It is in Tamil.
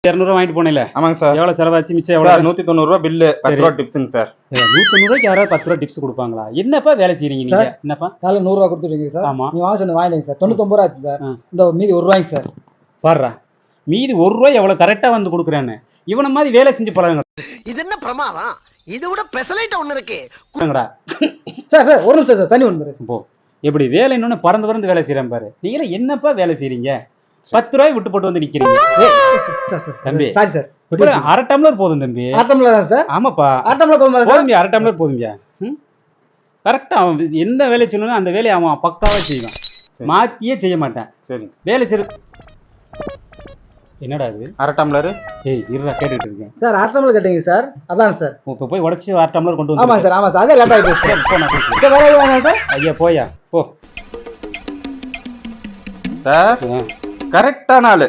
200 வாங்கிட்டு போனேல. ஆமாங்க சார். எவ்வளவு செலவாச்சு? மிச்சம் எவ்வளவு? சார் 190 பில்லு, 10 ரூபா டிப்ஸுங்க சார். 190 யாராவது 10 ரூபா டிப்ஸ் கொடுப்பாங்களா? என்னப்பா வேலை செய்றீங்க நீங்க? என்னப்பா காலைல 100 ரூபா கொடுத்துருக்கீங்க சார். ஆமா, நீ வாங்க சொன்ன வாங்கிடுங்க சார். 99 ரூபா ஆச்சு சார். இந்த மீதி 1 ரூபாய்க்கு சார். பாருடா, மீதி 1 ரூபாய் எவ்வளவு கரெக்டா வந்து கொடுக்குறான்னு. இவன மாதிரி வேலை செஞ்சு போறாங்க. இது என்ன பிரமாதம்? இது விட பெசலைட் ஒண்ணு இருக்கு. சார் சார் ஒரு நிமிஷம் சார், தண்ணி ஒன்று போ. எப்படி வேலை இன்னொன்னு பறந்து வேலை செய்யறேன் பாரு. நீங்களே என்னப்பா வேலை செய்றீங்க? 10 ரூபாய் விட்டு போட்டு வந்து நிக்கிறீங்க. தம்பி சாரி சார். அரை டம்ளர் போதும் தம்பி. அரை டம்ளர் சார்? ஆமாப்பா, அரை டம்ளர் போதும் சார். அரை டம்ளர் போதும்பியா. கரெக்டா அவன் எந்த வேலையை சொல்லணும் அந்த வேலையை அவன் பக்காவா செய்வான். மாத்தியே செய்ய மாட்டான். சரி, வேலை செய்ய. என்னடா இது? அரை டம்ளர். ஏய் இருடா, கேட்டுட்டு இருக்கேன் சார். அரை டம்ளர் கேட்டீங்க சார். அதான் சார். இப்போ போய் உடச்சி 1/2 டம்ளர் கொண்டு வந்து. ஆமா சார், ஆமா சார். அதே லேட் ஆயிடுச்சு சார். போ, நான் பேசுறேன். வேற எதுவும் வேணாம் சார்? ஐயா போயா போ சார். கரெக்டான ஆளு.